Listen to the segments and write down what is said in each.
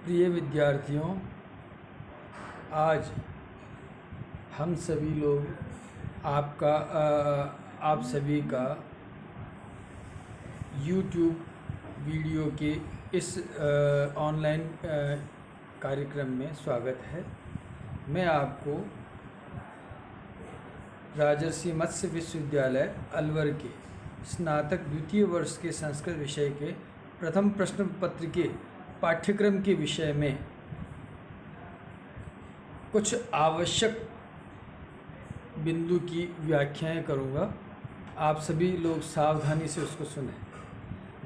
प्रिय विद्यार्थियों, आज हम सभी लोग आप सभी का YouTube वीडियो के इस ऑनलाइन कार्यक्रम में स्वागत है। मैं आपको राजर्षि मत्स्य विश्वविद्यालय अलवर के स्नातक द्वितीय वर्ष के संस्कृत विषय के प्रथम प्रश्न पत्र के पाठ्यक्रम के विषय में कुछ आवश्यक बिंदु की व्याख्याएं करूंगा। आप सभी लोग सावधानी से उसको सुनें।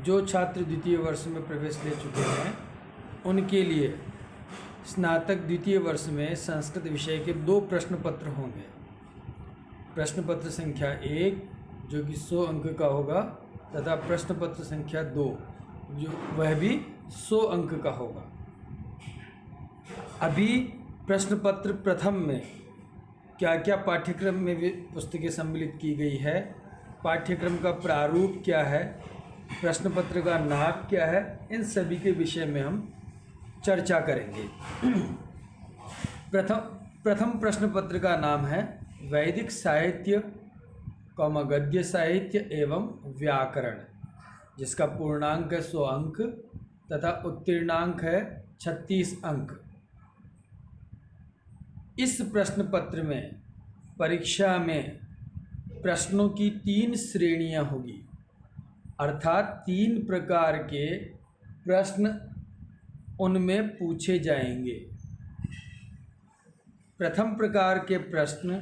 जो छात्र द्वितीय वर्ष में प्रवेश ले चुके हैं उनके लिए स्नातक द्वितीय वर्ष में संस्कृत विषय के 2 प्रश्न पत्र होंगे। प्रश्न पत्र संख्या 1 जो कि 100 अंक का होगा तथा प्रश्न पत्र संख्या 2 जो वह भी 100 अंक का होगा। अभी प्रश्न पत्र प्रथम में क्या क्या पाठ्यक्रम में पुस्तकें सम्मिलित की गई है, पाठ्यक्रम का प्रारूप क्या है, प्रश्न पत्र का नाप क्या है, इन सभी के विषय में हम चर्चा करेंगे। प्रथम प्रश्न पत्र का नाम है वैदिक साहित्य गद्य साहित्य एवं व्याकरण, जिसका पूर्णांक है 100 अंक तथा उत्तीर्णांक है 36 अंक। इस प्रश्न पत्र में परीक्षा में प्रश्नों की 3 श्रेणियां होगी, अर्थात 3 प्रकार के प्रश्न उनमें पूछे जाएंगे। प्रथम प्रकार के प्रश्न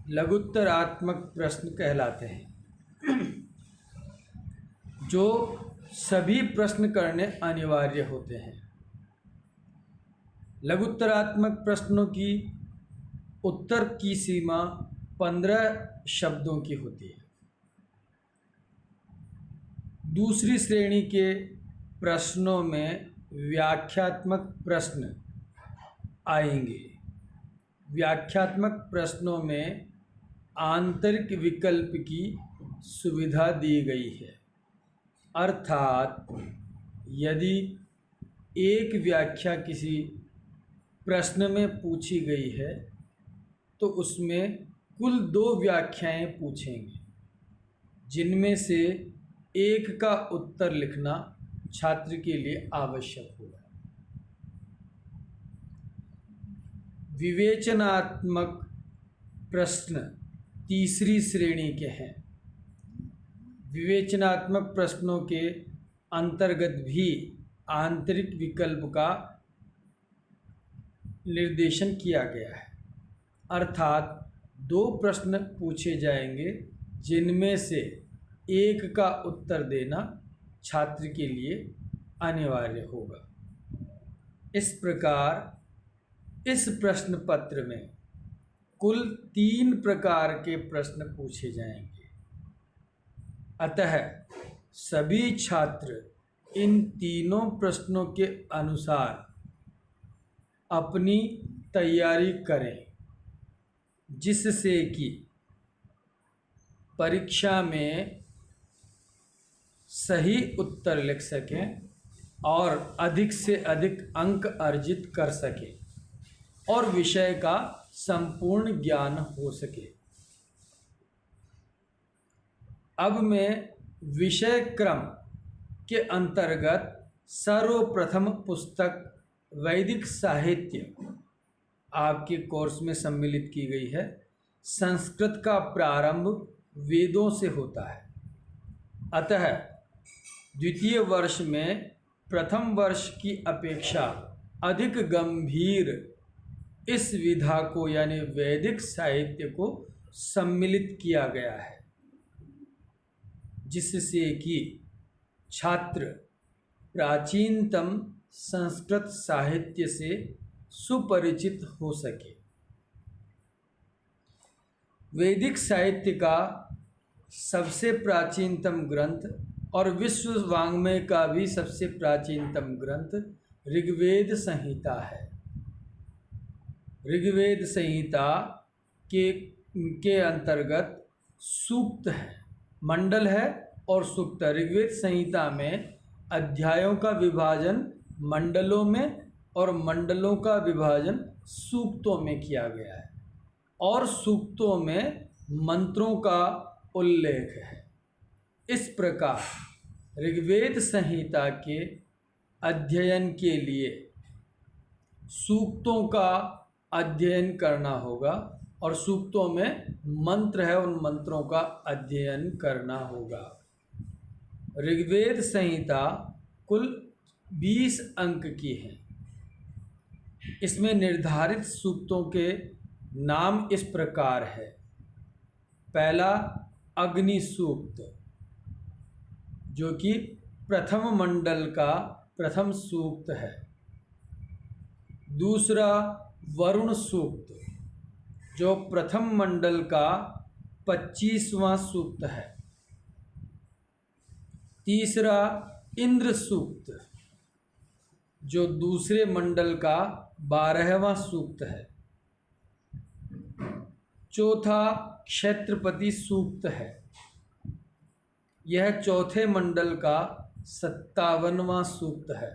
लघुत्तरात्मक प्रश्न कहलाते हैं, जो सभी प्रश्न करने अनिवार्य होते हैं। लघुत्तरात्मक प्रश्नों की उत्तर की सीमा 15 शब्दों की होती है। दूसरी श्रेणी के प्रश्नों में व्याख्यात्मक प्रश्न आएंगे। व्याख्यात्मक प्रश्नों में आंतरिक विकल्प की सुविधा दी गई है, अर्थात यदि एक व्याख्या किसी प्रश्न में पूछी गई है तो उसमें कुल 2 व्याख्याएं पूछेंगे, जिनमें से एक का उत्तर लिखना छात्र के लिए आवश्यक होगा। विवेचनात्मक प्रश्न तीसरी श्रेणी के हैं। विवेचनात्मक प्रश्नों के अंतर्गत भी आंतरिक विकल्प का निर्देशन किया गया है, अर्थात 2 प्रश्न पूछे जाएंगे, जिनमें से एक का उत्तर देना छात्र के लिए अनिवार्य होगा। इस प्रकार इस प्रश्न पत्र में कुल 3 प्रकार के प्रश्न पूछे जाएंगे। अतः सभी छात्र इन तीनों प्रश्नों के अनुसार अपनी तैयारी करें, जिससे कि परीक्षा में सही उत्तर लिख सकें और अधिक से अधिक अंक अर्जित कर सकें और विषय का संपूर्ण ज्ञान हो सके। अब मैं विषय क्रम के अंतर्गत सर्वप्रथम पुस्तक वैदिक साहित्य आपके कोर्स में सम्मिलित की गई है। संस्कृत का प्रारंभ वेदों से होता है, अतः द्वितीय वर्ष में प्रथम वर्ष की अपेक्षा अधिक गंभीर इस विधा को यानी वैदिक साहित्य को सम्मिलित किया गया है, जिससे कि छात्र प्राचीनतम संस्कृत साहित्य से सुपरिचित हो सके। वैदिक साहित्य का सबसे प्राचीनतम ग्रंथ और विश्व वाङ्मय का भी सबसे प्राचीनतम ग्रंथ ऋग्वेद संहिता है। ऋग्वेद संहिता के अंतर्गत सूक्त है, मंडल है और सूक्त। ऋग्वेद संहिता में अध्यायों का विभाजन मंडलों में और मंडलों का विभाजन सूक्तों में किया गया है और सूक्तों में मंत्रों का उल्लेख है। इस प्रकार ऋग्वेद संहिता के अध्ययन के लिए सूक्तों का अध्ययन करना होगा और सूक्तों में मंत्र है, उन मंत्रों का अध्ययन करना होगा। ऋग्वेद संहिता कुल 20 अंक की है। इसमें निर्धारित सूक्तों के नाम इस प्रकार है। पहला अग्नि सूक्त, जो कि प्रथम मंडल का प्रथम सूक्त है। दूसरा वरुण सूक्त, जो प्रथम मंडल का 25वां सूक्त है। तीसरा इंद्र सूक्त, जो दूसरे मंडल का 12वां सूक्त है। चौथा क्षेत्रपति सूक्त है। यह चौथे मंडल का 57वां सूक्त है।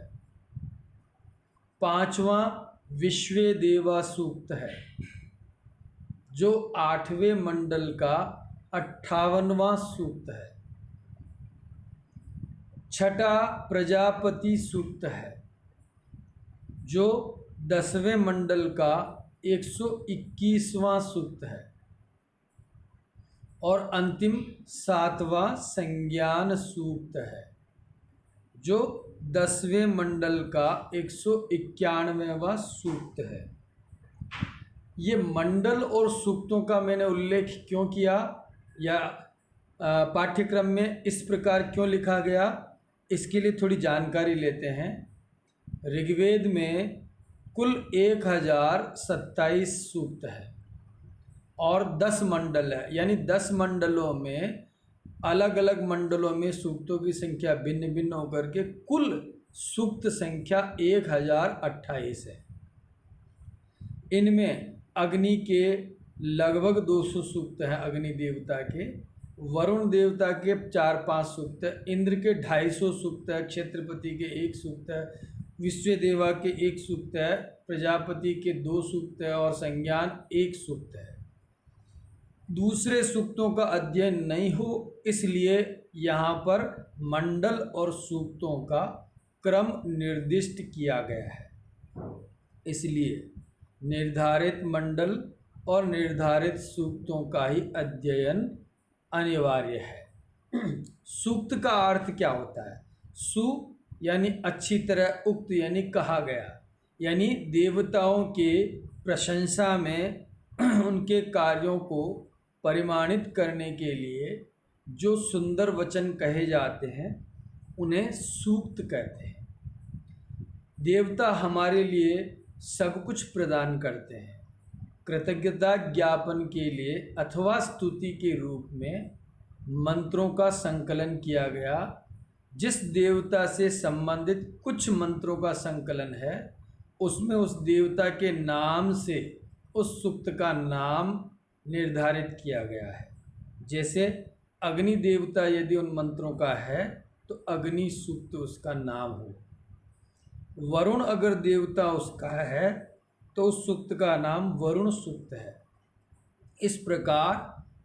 पांचवा विश्वेदेवा सूक्त है, जो 8वें मंडल का 58वां सूक्त है। छठा प्रजापति सूक्त है, जो 10वें मंडल का 121वां सूक्त है। और अंतिम 7वां संज्ञान सूक्त है, जो 10वें मंडल का 191वां सूक्त है। ये मंडल और सूक्तों का मैंने उल्लेख क्यों किया या पाठ्यक्रम में इस प्रकार क्यों लिखा गया, इसके लिए थोड़ी जानकारी लेते हैं। ऋग्वेद में कुल 1027 सूक्त है और 10 मंडल है, यानी 10 मंडलों में अलग अलग मंडलों में सूक्तों की संख्या भिन्न भिन्न होकर के कुल सूक्त संख्या 1028 है। इनमें अग्नि के लगभग 200 सूक्त हैं, अग्नि देवता के। वरुण देवता के 4-5 सूक्त है। इंद्र के 250 सूक्त है। क्षेत्रपति के 1 सूक्त है। विश्वदेवा के 1 सूक्त है। प्रजापति के 2 सूक्त है और संज्ञान 1 सूक्त है। दूसरे सूक्तों का अध्ययन नहीं हो, इसलिए यहाँ पर मंडल और सूक्तों का क्रम निर्दिष्ट किया गया है। इसलिए निर्धारित मंडल और निर्धारित सूक्तों का ही अध्ययन अनिवार्य है। सूक्त का अर्थ क्या होता है? सु यानी अच्छी तरह, उक्त यानी कहा गया, यानी देवताओं के प्रशंसा में उनके कार्यों को परिमाणित करने के लिए जो सुंदर वचन कहे जाते हैं उन्हें सूक्त कहते हैं। देवता हमारे लिए सब कुछ प्रदान करते हैं। कृतज्ञता ज्ञापन के लिए अथवा स्तुति के रूप में मंत्रों का संकलन किया गया। जिस देवता से संबंधित कुछ मंत्रों का संकलन है, उसमें उस देवता के नाम से उस सूक्त का नाम निर्धारित किया गया है। जैसे अग्नि देवता यदि उन मंत्रों का है तो अग्नि सूक्त उसका नाम हो। वरुण अगर देवता उसका है तो उस सूक्त का नाम वरुण सूक्त है। इस प्रकार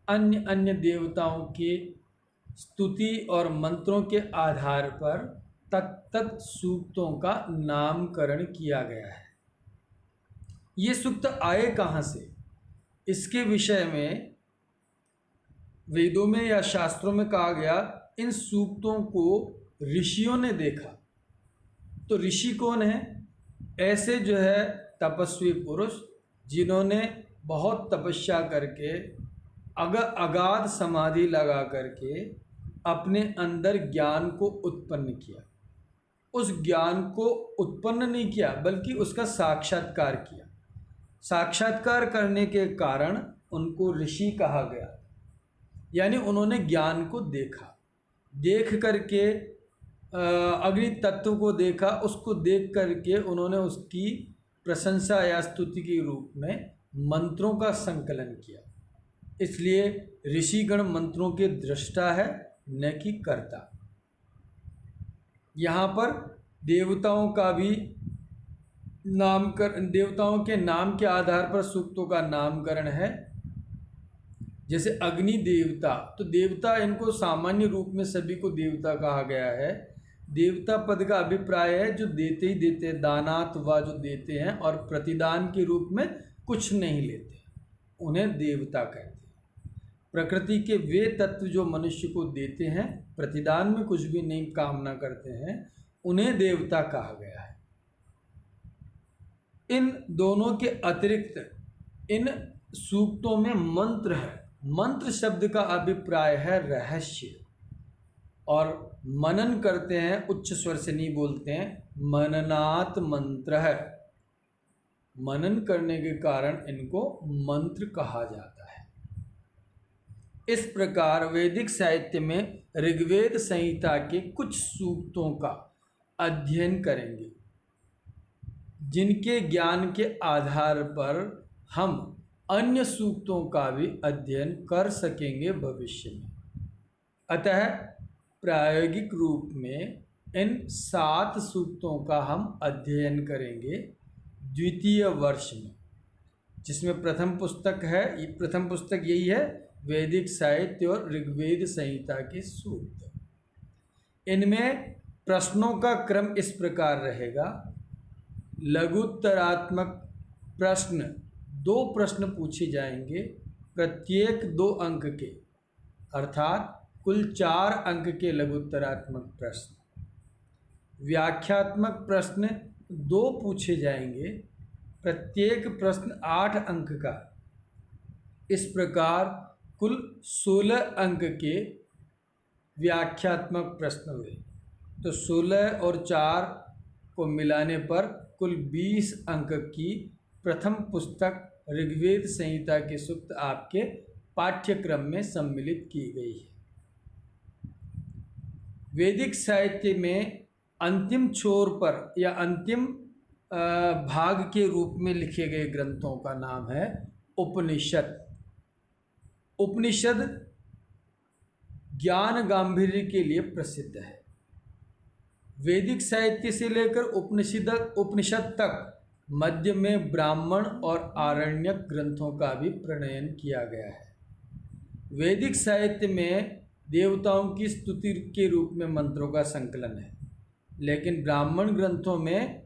अन्य अन्य देवताओं के स्तुति और मंत्रों के आधार पर तत्त सूक्तों का नामकरण किया गया है। ये सूक्त आए कहाँ से, इसके विषय में वेदों में या शास्त्रों में कहा गया, इन सूक्तों को ऋषियों ने देखा। तो ऋषि कौन है? ऐसे जो है तपस्वी पुरुष जिन्होंने बहुत तपस्या करके अगाध समाधि लगा करके अपने अंदर ज्ञान को उत्पन्न किया। उस ज्ञान को उत्पन्न नहीं किया बल्कि उसका साक्षात्कार किया। साक्षात्कार करने के कारण उनको ऋषि कहा गया, यानी उन्होंने ज्ञान को देखा। देख करके अग्नि तत्व को देखा, उसको देख करके उन्होंने उसकी प्रशंसा या स्तुति के रूप में मंत्रों का संकलन किया। इसलिए ऋषिगण मंत्रों के दृष्टा है, न कि कर्ता। यहाँ पर देवताओं का भी देवताओं के नाम के आधार पर सूक्तों का नामकरण है। जैसे अग्नि देवता, तो देवता इनको सामान्य रूप में सभी को देवता कहा गया है। देवता पद का अभिप्राय है जो देते ही देते, दानात व जो देते हैं और प्रतिदान के रूप में कुछ नहीं लेते, उन्हें देवता कहते हैं। प्रकृति के वे तत्व जो मनुष्य को देते हैं, प्रतिदान में कुछ भी नहीं कामना करते हैं, उन्हें देवता कहा गया है। इन दोनों के अतिरिक्त इन सूक्तों में मंत्र है। मंत्र शब्द का अभिप्राय है रहस्य, और मनन करते हैं, उच्च स्वर से नहीं बोलते हैं, मननात् मंत्र है। मनन करने के कारण इनको मंत्र कहा जाता है। इस प्रकार वैदिक साहित्य में ऋग्वेद संहिता के कुछ सूक्तों का अध्ययन करेंगे, जिनके ज्ञान के आधार पर हम अन्य सूक्तों का भी अध्ययन कर सकेंगे भविष्य में। अतः प्रायोगिक रूप में इन 7 सूक्तों का हम अध्ययन करेंगे द्वितीय वर्ष में, जिसमें प्रथम पुस्तक है, ये प्रथम पुस्तक यही है, वैदिक साहित्य और ऋग्वेद संहिता के सूक्त। इनमें प्रश्नों का क्रम इस प्रकार रहेगा। लघुत्तरात्मक प्रश्न, 2 प्रश्न पूछे जाएंगे, प्रत्येक 2 अंक के, अर्थात कुल 4 अंक के लघुत्तरात्मक प्रश्न। व्याख्यात्मक प्रश्न 2 पूछे जाएंगे, प्रत्येक प्रश्न 8 अंक का। इस प्रकार कुल 16 अंक के व्याख्यात्मक प्रश्न हुए। तो 16 और 4 को मिलाने पर कुल 20 अंक की प्रथम पुस्तक ऋग्वेद संहिता के सूक्त आपके पाठ्यक्रम में सम्मिलित की गई है। वैदिक साहित्य में अंतिम छोर पर या अंतिम भाग के रूप में लिखे गए ग्रंथों का नाम है उपनिषद। उपनिषद ज्ञान गांभीर्य के लिए प्रसिद्ध है। वैदिक साहित्य से लेकर उपनिषद तक मध्य में ब्राह्मण और आरण्यक ग्रंथों का भी प्रणयन किया गया है। वैदिक साहित्य में देवताओं की स्तुति के रूप में मंत्रों का संकलन है, लेकिन ब्राह्मण ग्रंथों में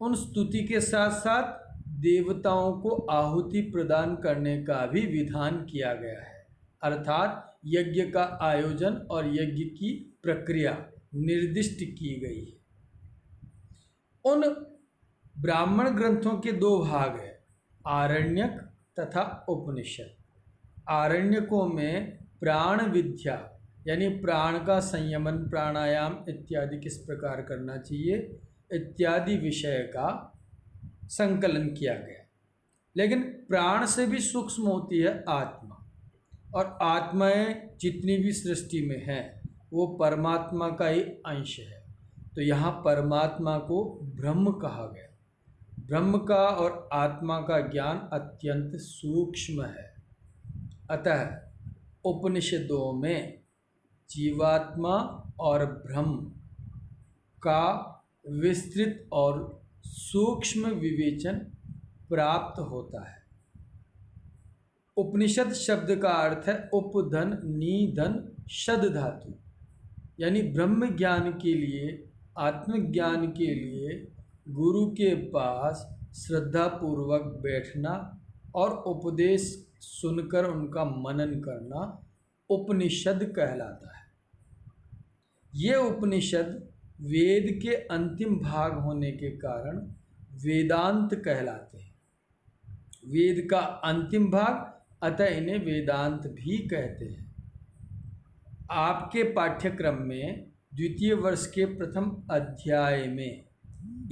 उन स्तुति के साथ साथ देवताओं को आहुति प्रदान करने का भी विधान किया गया है, अर्थात यज्ञ का आयोजन और यज्ञ की प्रक्रिया निर्दिष्ट की गई है। उन ब्राह्मण ग्रंथों के 2 भाग हैं, आरण्यक तथा उपनिषद। आरण्यकों में प्राण विद्या यानी प्राण का संयमन, प्राणायाम इत्यादि किस प्रकार करना चाहिए इत्यादि विषय का संकलन किया गया। लेकिन प्राण से भी सूक्ष्म होती है आत्मा, और आत्माएं जितनी भी सृष्टि में हैं वो परमात्मा का ही अंश है। तो यहाँ परमात्मा को ब्रह्म कहा गया। ब्रह्म का और आत्मा का ज्ञान अत्यंत सूक्ष्म है। अतः उपनिषदों में जीवात्मा और ब्रह्म का विस्तृत और सूक्ष्म विवेचन प्राप्त होता है। उपनिषद शब्द का अर्थ है उपधन निधन शद धातु, यानी ब्रह्म ज्ञान के लिए, आत्मज्ञान के लिए गुरु के पास श्रद्धापूर्वक बैठना और उपदेश सुनकर उनका मनन करना उपनिषद कहलाता है। ये उपनिषद वेद के अंतिम भाग होने के कारण वेदांत कहलाते हैं। वेद का अंतिम भाग, अतः इन्हें वेदांत भी कहते हैं। आपके पाठ्यक्रम में द्वितीय वर्ष के प्रथम अध्याय में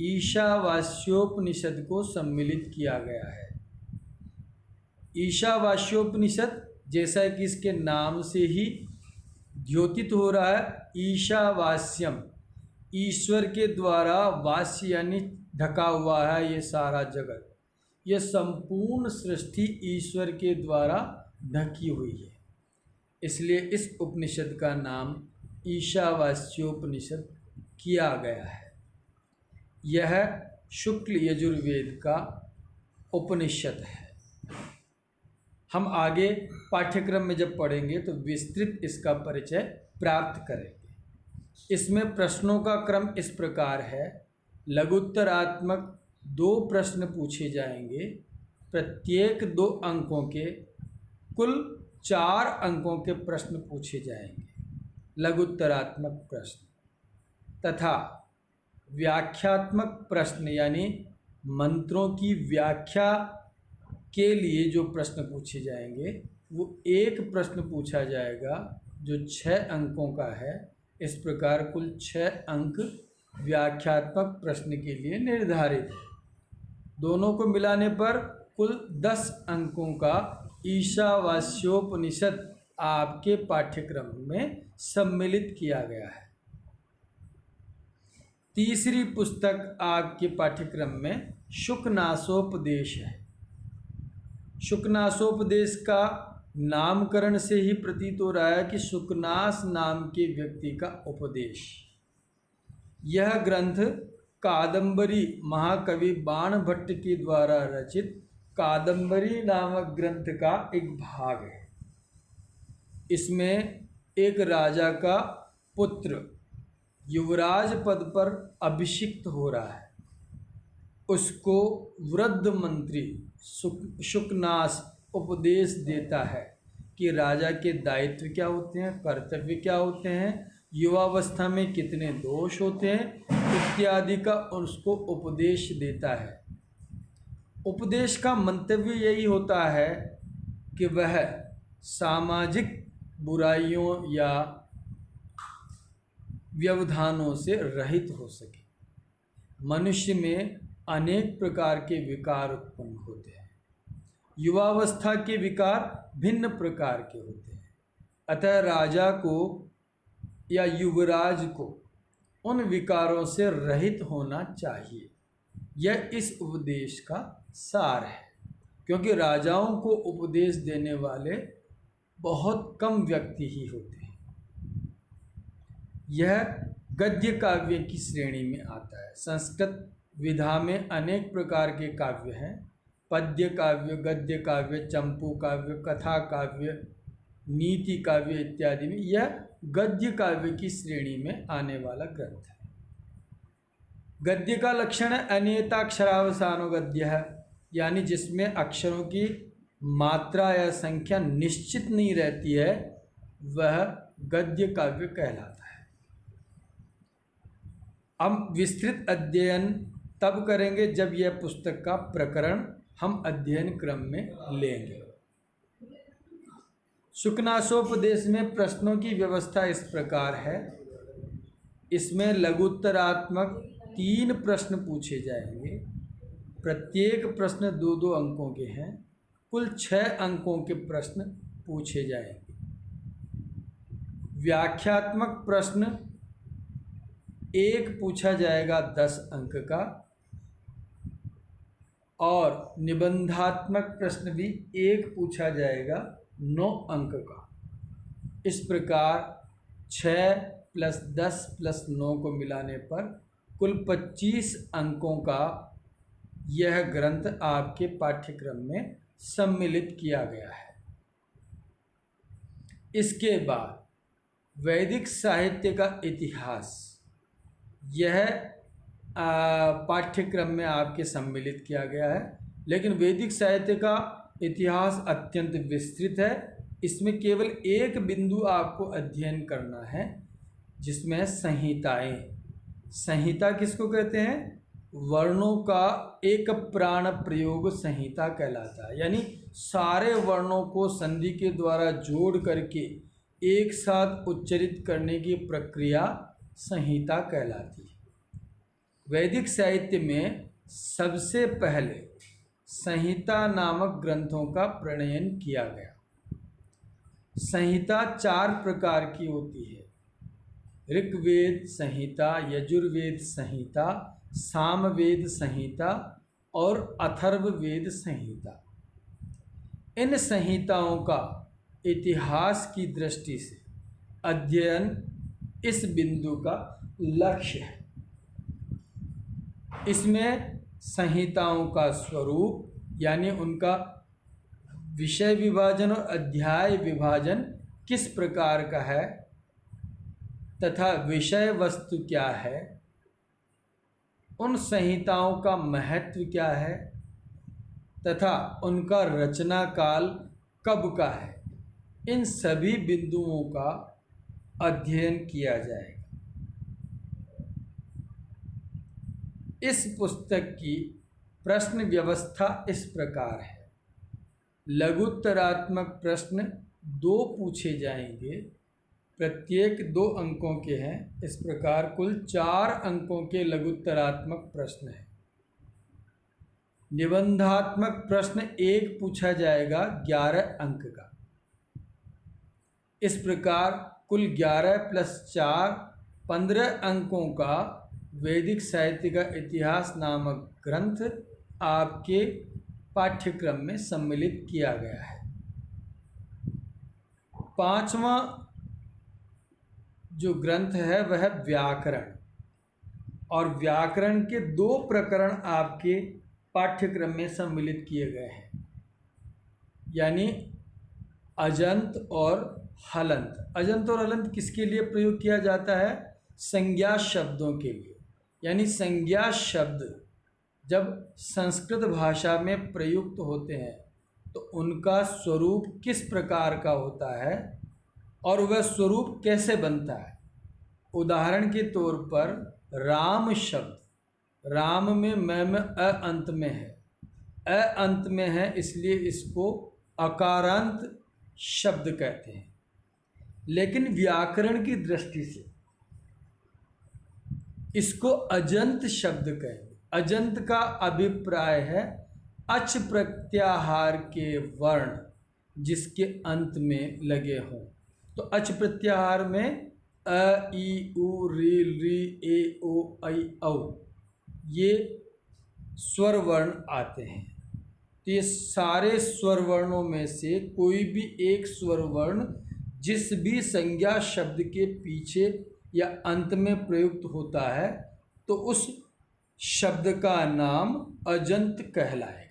ईशावास्योपनिषद को सम्मिलित किया गया है। ईशावास्योपनिषद, जैसा कि इसके नाम से ही द्योतित हो रहा है, ईशावास्यम, ईश्वर के द्वारा वास्य यानी ढका हुआ है ये सारा जगत, यह संपूर्ण सृष्टि ईश्वर के द्वारा ढकी हुई है। इसलिए इस उपनिषद का नाम ईशावास्योपनिषद किया गया है। यह शुक्ल यजुर्वेद का उपनिषद है। हम आगे पाठ्यक्रम में जब पढ़ेंगे तो विस्तृत इसका परिचय प्राप्त करेंगे। इसमें प्रश्नों का क्रम इस प्रकार है। लघुत्तरात्मक 2 प्रश्न पूछे जाएंगे, प्रत्येक 2 अंकों के, कुल 4 अंकों के प्रश्न पूछे जाएंगे, लघुत्तरात्मक प्रश्न, तथा व्याख्यात्मक प्रश्न यानी मंत्रों की व्याख्या के लिए जो प्रश्न पूछे जाएंगे वो 1 प्रश्न पूछा जाएगा जो 6 अंकों का है। इस प्रकार कुल 6 अंक व्याख्यात्मक प्रश्न के लिए निर्धारित है। दोनों को मिलाने पर कुल 10 अंकों का ईशावास्योपनिषद आपके पाठ्यक्रम में सम्मिलित किया गया है। तीसरी पुस्तक आपके पाठ्यक्रम में शुकनासोपदेश है। शुकनासोपदेश का नामकरण से ही प्रतीत हो रहा है कि शुकनास नाम के व्यक्ति का उपदेश। यह ग्रंथ कादंबरी महाकवि बाणभट्ट के द्वारा रचित कादंबरी नामक ग्रंथ का एक भाग है। इसमें एक राजा का पुत्र युवराज पद पर अभिषिक्त हो रहा है। उसको वृद्ध मंत्री शुकनास उपदेश देता है कि राजा के दायित्व क्या होते हैं, कर्तव्य क्या होते हैं, युवावस्था में कितने दोष होते हैं इत्यादि का उसको उपदेश देता है। उपदेश का मंतव्य यही होता है कि वह सामाजिक बुराइयों या व्यवधानों से रहित हो सके। मनुष्य में अनेक प्रकार के विकार उत्पन्न होते हैं। युवावस्था के विकार भिन्न प्रकार के होते हैं। अतः राजा को या युवराज को उन विकारों से रहित होना चाहिए। यह इस उपदेश का सार है, क्योंकि राजाओं को उपदेश देने वाले बहुत कम व्यक्ति ही होते हैं। यह गद्य काव्य की श्रेणी में आता है। संस्कृत विधा में अनेक प्रकार के काव्य हैं। पद्य काव्य, गद्य काव्य, चंपू काव्य, कथा काव्य, नीति काव्य इत्यादि में यह गद्य काव्य की श्रेणी में आने वाला ग्रंथ है। गद्य का लक्षण है अनियताक्षरावसानो गद्य है, यानी जिसमें अक्षरों की मात्रा या संख्या निश्चित नहीं रहती है, वह गद्य काव्य कहलाता है। हम विस्तृत अध्ययन तब करेंगे जब यह पुस्तक का प्रकरण हम अध्ययन क्रम में लेंगे। शुकनासोपदेश में प्रश्नों की व्यवस्था इस प्रकार है। इसमें लघुत्तरात्मक 3 प्रश्न पूछे जाएंगे। प्रत्येक प्रश्न 2-2 अंकों के हैं। कुल 6 अंकों के प्रश्न पूछे जाएंगे। व्याख्यात्मक प्रश्न 1 पूछा जाएगा 10 अंक का, और निबंधात्मक प्रश्न भी 1 पूछा जाएगा 9 अंक का। इस प्रकार 6 + 10 + 9 को मिलाने पर कुल 25 अंकों का यह ग्रंथ आपके पाठ्यक्रम में सम्मिलित किया गया है। इसके बाद वैदिक साहित्य का इतिहास यह पाठ्यक्रम में आपके सम्मिलित किया गया है। लेकिन वैदिक साहित्य का इतिहास अत्यंत विस्तृत है। इसमें केवल एक बिंदु आपको अध्ययन करना है, जिसमें संहिताएं। संहिता किसको कहते हैं? वर्णों का एक प्राण प्रयोग संहिता कहलाता है। यानी सारे वर्णों को संधि के द्वारा जोड़ करके एक साथ उच्चरित करने की प्रक्रिया संहिता कहलाती है। वैदिक साहित्य में सबसे पहले संहिता नामक ग्रंथों का प्रणयन किया गया। संहिता 4 प्रकार की होती है: ऋग्वेद संहिता, यजुर्वेद संहिता, सामवेद संहिता और अथर्ववेद संहिता। इन संहिताओं का इतिहास की दृष्टि से अध्ययन इस बिंदु का लक्ष्य है। इसमें संहिताओं का स्वरूप यानी उनका विषय विभाजन और अध्याय विभाजन किस प्रकार का है तथा विषय वस्तु क्या है, उन संहिताओं का महत्व क्या है तथा उनका रचना काल कब का है, इन सभी बिंदुओं का अध्ययन किया जाएगा। इस पुस्तक की प्रश्न व्यवस्था इस प्रकार है। लघुत्तरात्मक प्रश्न 2 पूछे जाएंगे, प्रत्येक 2 अंकों के हैं। इस प्रकार कुल 4 अंकों के लघुत्तरात्मक प्रश्न हैं। निबंधात्मक प्रश्न 1 पूछा जाएगा 11 अंक का। इस प्रकार कुल 11 + 4 15 अंकों का वैदिक साहित्य का इतिहास नामक ग्रंथ आपके पाठ्यक्रम में सम्मिलित किया गया है। 5वां जो ग्रंथ है वह व्याकरण, और व्याकरण के 2 प्रकरण आपके पाठ्यक्रम में सम्मिलित किए गए हैं, यानी अजंत और हलंत। अजंत और हलंत किसके लिए प्रयोग किया जाता है? संज्ञा शब्दों के लिए। यानी संज्ञा शब्द जब संस्कृत भाषा में प्रयुक्त होते हैं तो उनका स्वरूप किस प्रकार का होता है और वह स्वरूप कैसे बनता है। उदाहरण के तौर पर राम शब्द, राम में में अ अंत में है, अ अंत में है, इसलिए इसको अकारांत शब्द कहते हैं। लेकिन व्याकरण की दृष्टि से इसको अजंत शब्द कहेंगे। अजंत का अभिप्राय है अच प्रत्याहार के वर्ण जिसके अंत में लगे हों। तो अच प्रत्याहार में अ, ई, उ, री, ए, ओ, ऐ, औ ये स्वर वर्ण आते हैं। तो ये सारे स्वर वर्णों में से कोई भी एक स्वर वर्ण जिस भी संज्ञा शब्द के पीछे या अंत में प्रयुक्त होता है तो उस शब्द का नाम अजंत कहलाए।